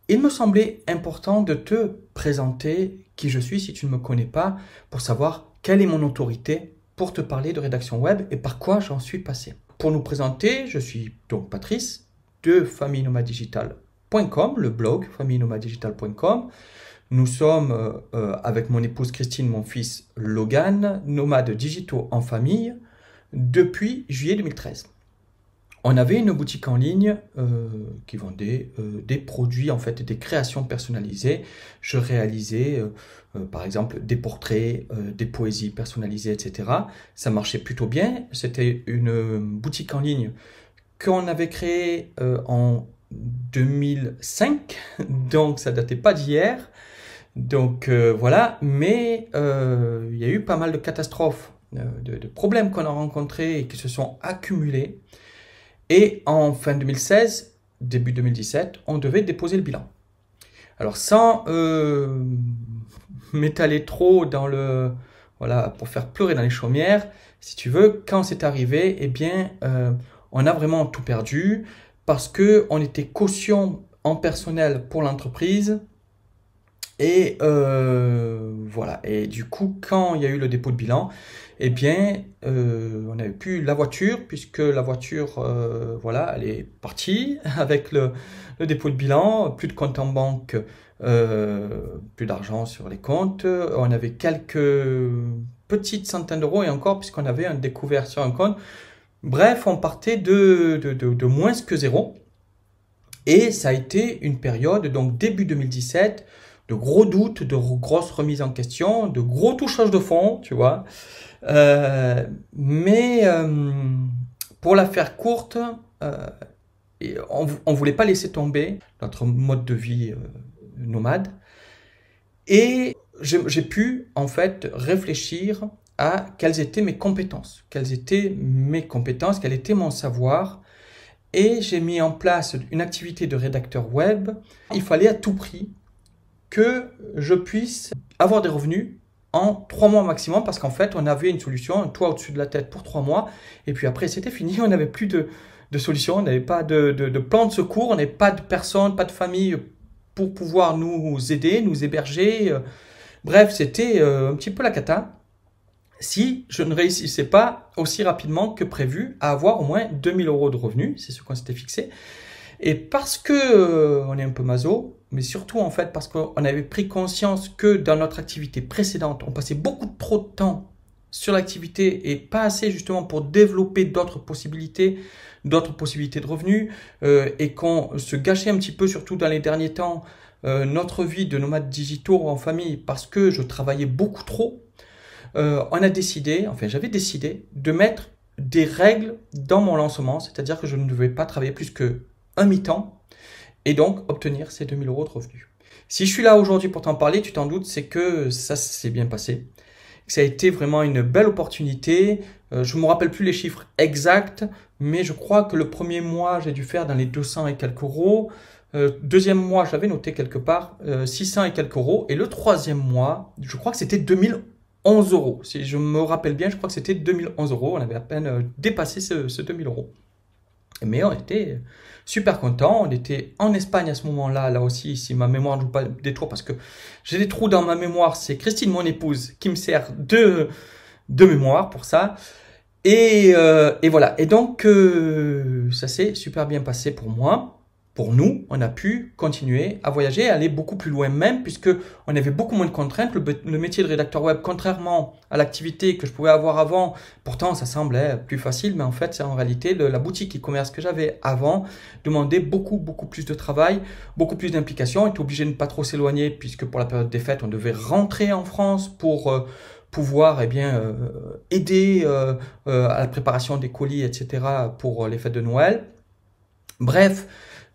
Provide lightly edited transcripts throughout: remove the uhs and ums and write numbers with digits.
il me semblait important de te présenter qui je suis si tu ne me connais pas, pour savoir quelle est mon autorité pour te parler de rédaction web et par quoi j'en suis passé. Pour nous présenter, je suis donc Patrice de famillenomaddigital.com, le blog famillenomaddigital.com. Nous sommes, avec mon épouse Christine, mon fils Logan, nomades digitaux en famille depuis juillet 2013. On avait une boutique en ligne qui vendait des produits, en fait, des créations personnalisées. Je réalisais, par exemple, des portraits, des poésies personnalisées, etc. Ça marchait plutôt bien. C'était une boutique en ligne qu'on avait créée en 2005, donc ça datait pas d'hier. Donc voilà, mais il y a eu pas mal de catastrophes, de problèmes qu'on a rencontrés et qui se sont accumulés. Et en fin 2016, début 2017, on devait déposer le bilan. Alors sans m'étaler trop dans le... Voilà, pour faire pleurer dans les chaumières, si tu veux, quand c'est arrivé, eh bien, on a vraiment tout perdu parce qu'on était caution en personnel pour l'entreprise. Et voilà. Et du coup, quand il y a eu le dépôt de bilan, eh bien, on n'avait plus la voiture, puisque la voiture, voilà, elle est partie avec le dépôt de bilan, plus de compte en banque, plus d'argent sur les comptes. On avait quelques petites centaines d'euros et encore, puisqu'on avait un découvert sur un compte. Bref, on partait de moins que zéro. Et ça a été une période, donc début 2017, de gros doutes, de grosses remises en question, de gros touchages de fond, tu vois. Mais pour la faire courte, on voulait pas laisser tomber notre mode de vie nomade. Et j'ai pu, en fait, réfléchir à quelles étaient mes compétences, quel était mon savoir. Et j'ai mis en place une activité de rédacteur web. Il fallait à tout prix que je puisse avoir des revenus en 3 mois maximum, parce qu'en fait, on avait une solution, un toit au-dessus de la tête pour 3 mois, et puis après, c'était fini, on n'avait plus de solution, on n'avait pas de plan de secours, on n'avait pas de personne, pas de famille pour pouvoir nous aider, nous héberger. Bref, c'était un petit peu la cata si je ne réussissais pas aussi rapidement que prévu à avoir au moins 2000 euros de revenus, c'est ce qu'on s'était fixé. Et parce que on est un peu maso, mais surtout en fait parce qu'on avait pris conscience que dans notre activité précédente, on passait beaucoup trop de temps sur l'activité et pas assez justement pour développer d'autres possibilités de revenus, et qu'on se gâchait un petit peu, surtout dans les derniers temps, notre vie de nomades digitaux en famille parce que je travaillais beaucoup trop. J'avais décidé de mettre des règles dans mon lancement, c'est-à-dire que je ne devais pas travailler plus que un mi-temps et donc obtenir ces 2000 euros de revenus. Si je suis là aujourd'hui pour t'en parler, tu t'en doutes, c'est que ça s'est bien passé. Ça a été vraiment une belle opportunité. Je ne me rappelle plus les chiffres exacts, mais je crois que le premier mois, j'ai dû faire dans les 200 et quelques euros. Deuxième mois, j'avais noté quelque part 600 et quelques euros. Et le troisième mois, je crois que c'était 2011 euros. Si je me rappelle bien, je crois que c'était 2011 euros. On avait à peine dépassé ce 2000 euros. Mais on était super contents. On était en Espagne à ce moment-là. Là aussi, si ma mémoire ne joue pas des tours, parce que j'ai des trous dans ma mémoire. C'est Christine, mon épouse, qui me sert de mémoire pour ça. Et voilà. Et donc, ça s'est super bien passé pour moi. Pour nous, on a pu continuer à voyager, aller beaucoup plus loin même, puisque on avait beaucoup moins de contraintes. Le métier de rédacteur web, contrairement à l'activité que je pouvais avoir avant, pourtant ça semblait plus facile, mais en fait, c'est en réalité la boutique e-commerce que j'avais avant demandait beaucoup plus de travail, beaucoup plus d'implication. On était obligé de ne pas trop s'éloigner, puisque pour la période des fêtes, on devait rentrer en France pour pouvoir aider à la préparation des colis, etc. pour les fêtes de Noël. Bref,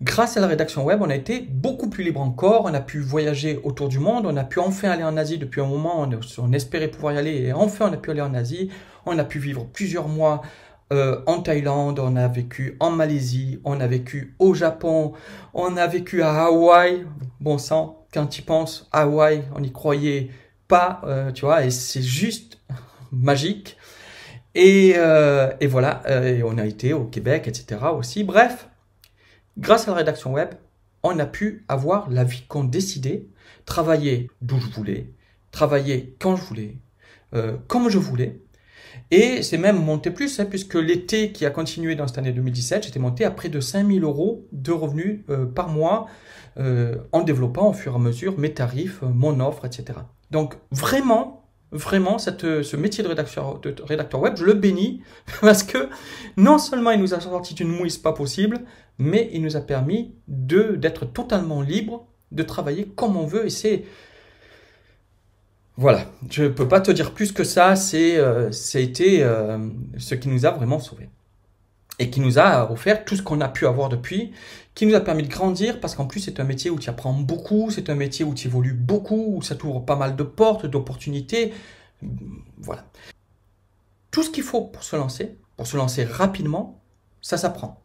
grâce à la rédaction web, on a été beaucoup plus libre encore, on a pu voyager autour du monde, on a pu enfin aller en Asie depuis un moment, on espérait pouvoir y aller et enfin on a pu aller en Asie, on a pu vivre plusieurs mois en Thaïlande, on a vécu en Malaisie, on a vécu au Japon, on a vécu à Hawaï. Bon sang, quand tu y penses, Hawaï, on n'y croyait pas, tu vois, et c'est juste magique. Et voilà, et on a été au Québec, etc. aussi. Bref, grâce à la rédaction web, on a pu avoir la vie qu'on décidait, travailler d'où je voulais, travailler quand je voulais, comme je voulais. Et c'est même monté plus, hein, puisque l'été qui a continué dans cette année 2017, j'étais monté à près de 5000 € de revenus par mois en développant au fur et à mesure mes tarifs, mon offre, etc. Donc vraiment, ce métier de rédacteur web, je le bénis parce que non seulement il nous a sorti d'une mouise pas possible, mais il nous a permis d'être totalement libre, de travailler comme on veut. Et c'est... Voilà, je ne peux pas te dire plus que ça, c'était ce qui nous a vraiment sauvés. Et qui nous a offert tout ce qu'on a pu avoir depuis, qui nous a permis de grandir, parce qu'en plus c'est un métier où tu apprends beaucoup, c'est un métier où tu évolues beaucoup, où ça t'ouvre pas mal de portes, d'opportunités. Voilà. Tout ce qu'il faut pour se lancer rapidement, ça s'apprend.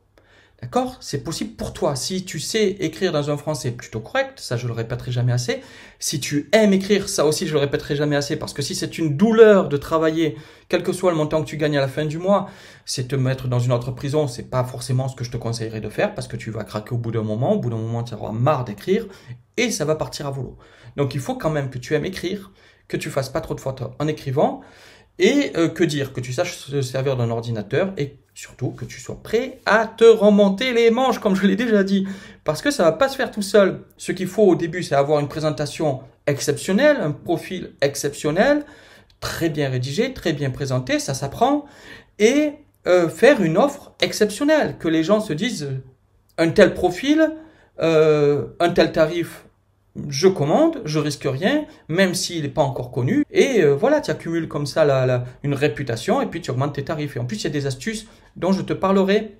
D'accord? C'est possible pour toi. Si tu sais écrire dans un français plutôt correct, ça je le répéterai jamais assez. Si tu aimes écrire, ça aussi je le répéterai jamais assez, parce que si c'est une douleur de travailler, quel que soit le montant que tu gagnes à la fin du mois, c'est te mettre dans une autre prison, c'est pas forcément ce que je te conseillerais de faire, parce que tu vas craquer au bout d'un moment. Au bout d'un moment, tu auras marre d'écrire et ça va partir à volo. Donc il faut quand même que tu aimes écrire, que tu fasses pas trop de fautes en écrivant. Et que tu saches se servir d'un ordinateur et surtout que tu sois prêt à te remonter les manches, comme je l'ai déjà dit. Parce que ça va pas se faire tout seul. Ce qu'il faut au début, c'est avoir une présentation exceptionnelle, un profil exceptionnel, très bien rédigé, très bien présenté, ça s'apprend. Et faire une offre exceptionnelle, que les gens se disent un tel profil, un tel tarif, je commande, je risque rien, même s'il n'est pas encore connu. Et voilà, tu accumules comme ça une réputation et puis tu augmentes tes tarifs. Et en plus, il y a des astuces dont je te parlerai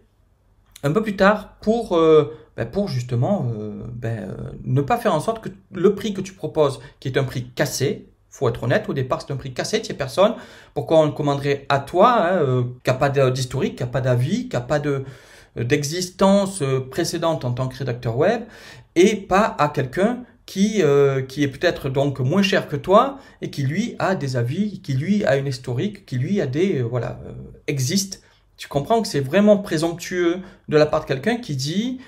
un peu plus tard pour justement ne pas faire en sorte que le prix que tu proposes, qui est un prix cassé, faut être honnête, au départ c'est un prix cassé, tu n'es personne. Pourquoi on le commanderait à toi, qui n'a pas d'historique, qui n'a pas d'avis, qui n'a pas d'existence précédente en tant que rédacteur web, et pas à quelqu'un qui est peut-être donc moins cher que toi et qui lui a des avis, qui lui a une historique, qui lui a des existe. Tu comprends que c'est vraiment présomptueux de la part de quelqu'un qui dit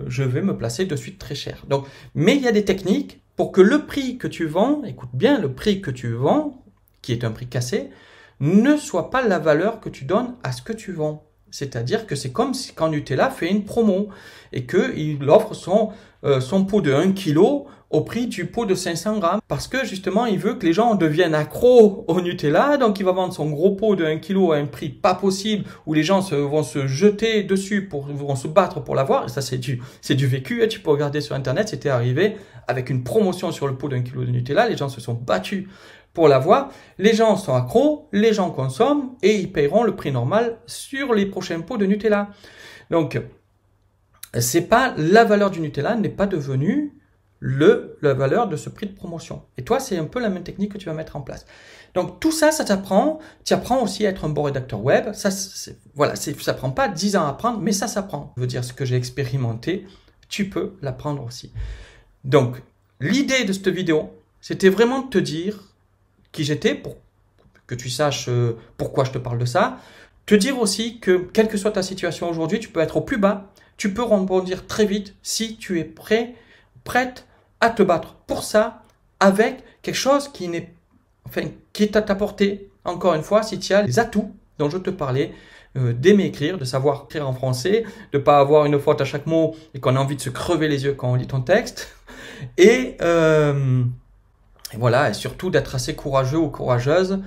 je vais me placer de suite très cher. Donc, mais il y a des techniques pour que le prix que tu vends, écoute bien, le prix que tu vends, qui est un prix cassé, ne soit pas la valeur que tu donnes à ce que tu vends. C'est-à-dire que c'est comme si quand Nutella fait une promo et qu'il offre son pot de 1 kg au prix du pot de 500 grammes. Parce que justement, il veut que les gens deviennent accros au Nutella. Donc, il va vendre son gros pot de 1 kg à un prix pas possible où les gens vont se jeter dessus, vont se battre pour l'avoir. Et ça, c'est du vécu. Tu peux regarder sur Internet, c'était arrivé avec une promotion sur le pot d'1 kg de Nutella. Les gens se sont battus pour l'avoir. Les gens sont accros, les gens consomment et ils paieront le prix normal sur les prochains pots de Nutella. Donc, c'est pas la valeur du Nutella n'est pas devenue la valeur de ce prix de promotion. Et toi, c'est un peu la même technique que tu vas mettre en place. Donc, tout ça, ça t'apprend. Tu apprends aussi à être un bon rédacteur web. Ça prend pas 10 ans à apprendre, mais ça s'apprend. Je veux dire, ce que j'ai expérimenté, tu peux l'apprendre aussi. Donc, l'idée de cette vidéo, c'était vraiment de te dire qui j'étais, pour que tu saches pourquoi je te parle de ça. Te dire aussi que, quelle que soit ta situation aujourd'hui, tu peux être au plus bas, tu peux rebondir très vite si tu es prête à te battre pour ça, avec quelque chose qui est à ta portée. Encore une fois, si tu as les atouts dont je te parlais, d'aimer écrire, de savoir écrire en français, de ne pas avoir une faute à chaque mot et qu'on a envie de se crever les yeux quand on lit ton texte. Et voilà, et surtout d'être assez courageux ou courageuse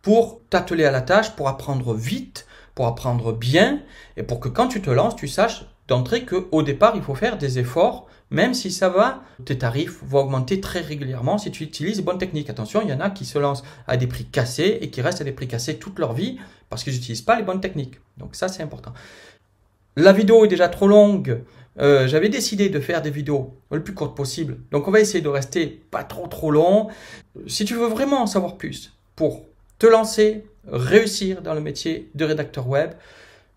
pour t'atteler à la tâche, pour apprendre vite, pour apprendre bien, et pour que quand tu te lances, tu saches d'entrée qu'au départ, il faut faire des efforts, même si ça va, tes tarifs vont augmenter très régulièrement si tu utilises les bonnes techniques. Attention, il y en a qui se lancent à des prix cassés et qui restent à des prix cassés toute leur vie parce qu'ils n'utilisent pas les bonnes techniques. Donc ça, c'est important. La vidéo est déjà trop longue. J'avais décidé de faire des vidéos le plus courtes possible. Donc, on va essayer de rester pas trop long. Si tu veux vraiment en savoir plus pour te lancer, réussir dans le métier de rédacteur web,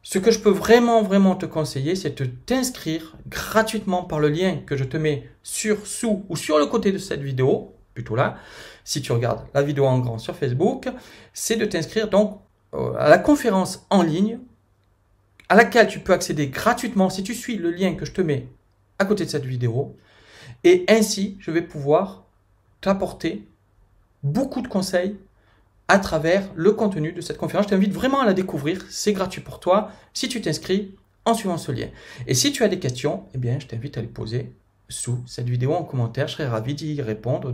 ce que je peux vraiment te conseiller, c'est de t'inscrire gratuitement par le lien que je te mets sous ou sur le côté de cette vidéo, plutôt là, si tu regardes la vidéo en grand sur Facebook, c'est de t'inscrire donc à la conférence en ligne à laquelle tu peux accéder gratuitement si tu suis le lien que je te mets à côté de cette vidéo. Et ainsi, je vais pouvoir t'apporter beaucoup de conseils à travers le contenu de cette conférence. Je t'invite vraiment à la découvrir. C'est gratuit pour toi si tu t'inscris en suivant ce lien. Et si tu as des questions, eh bien, je t'invite à les poser sous cette vidéo en commentaire. Je serai ravi d'y répondre.